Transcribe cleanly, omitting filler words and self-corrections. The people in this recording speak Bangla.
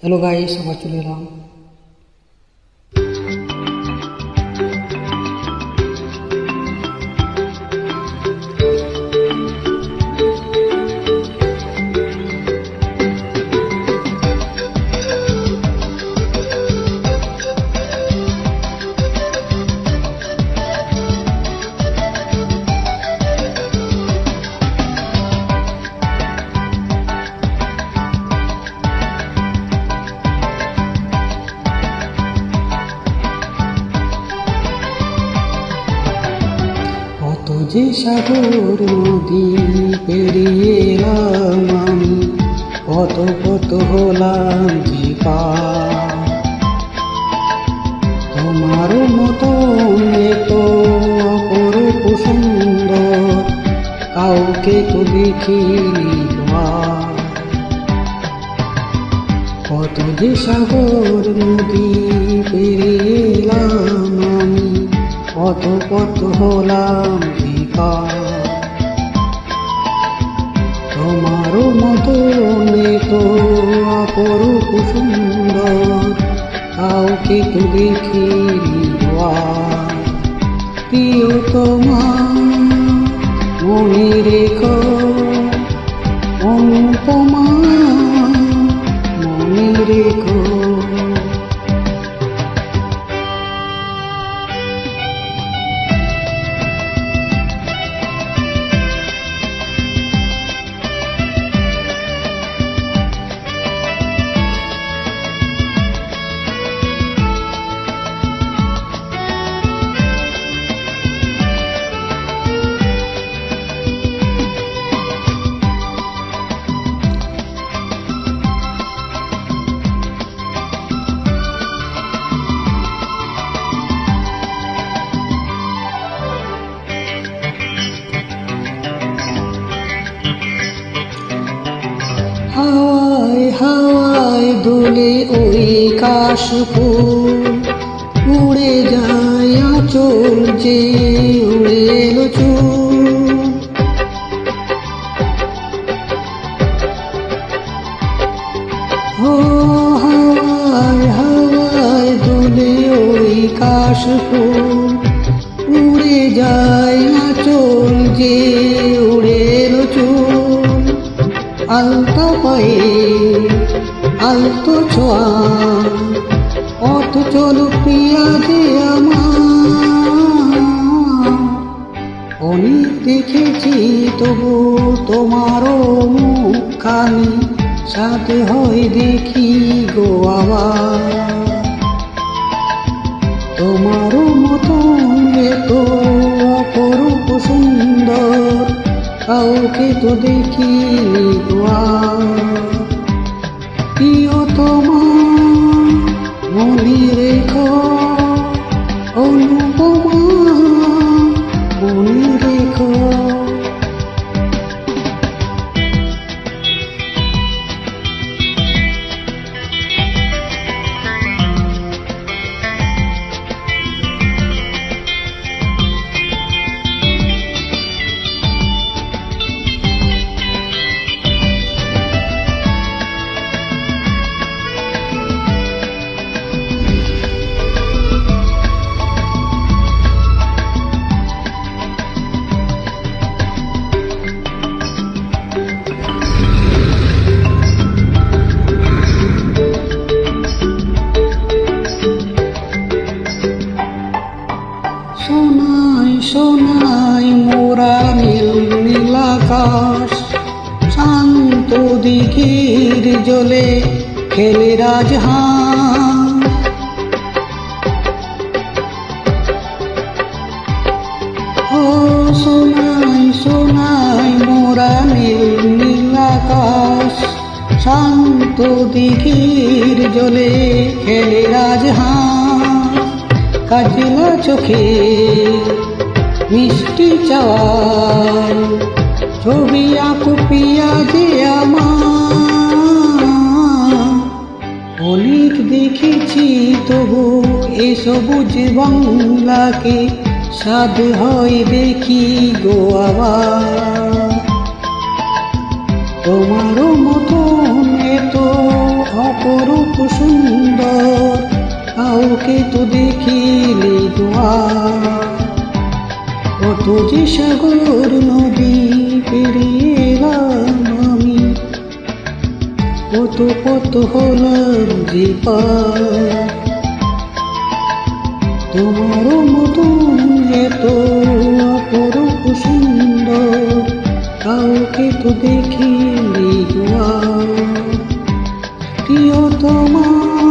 হ্যালো গাইস, আবার চলে এলাম। কত যে সাগর নদী পেরিয়ে এলাম আমি, কত কত হলাম যে পার। তোমারও মতো এত অপরূপ সুন্দর কাউকে তো দেখিনি আর। কত যে সাগর নদী পেরিয়ে এলাম আমি, কত কত হলাম বেকার। তোমারও মতো তো অপরূপ সুন্দর কাউকে তো দেখিনি আর। প্রিয়তমা মনে রেখো, অনুপমা মনে রেখো। হাওয়ায় হাওয়ায় দোলে ওই কাশফুল, উড়ে যায় আঁচল যে উড়ে এলো চুল। ও হাওয়ায় হাওয়ায় দোলে ওই কাশফুল, উড়ে যায় আঁচল যে উড়ে এলো চুল। আলতো পায়ে আলতো ছোঁয়া, পথ চলো প্রিয়া যে আমার। অনেক দেখেছি তবু তোমারও মুখখানি, সাথে হয় দেখি গো আবার। তোমারও মতন এত অপরূপ সুন্দর কাউকে তো দেখিনি গো আর। প্রিয়তমা মনে রেখো, অনুপমা মনে রেখো। সোনাই সোনাই মোরা নীল নীল আকাশ, শান্ত দিঘির জলে খেলে রাজহাঁস। ও সোনাই সোনাই মোরা নীল নীল আকাশ, শান্ত দিঘির জলে খেলে রাজহাঁস। কাজলা চোখে মিষ্টি চাওয়ার ছবি আঁকো পিয়া যে আমার। অনেক দেখেছি তবু এ সবুজ বাংলাকে, সাধ হয় দেখি গো আবার। তোমারও মতন এত অপরূপ সাগর নদী পেরিয়ে এলাম আমি, কত কত হলাম যে পার। তোমারও মতন এত অপরূপ সুন্দর কাউকে তো দেখিনি গো আর। প্রিয়তমা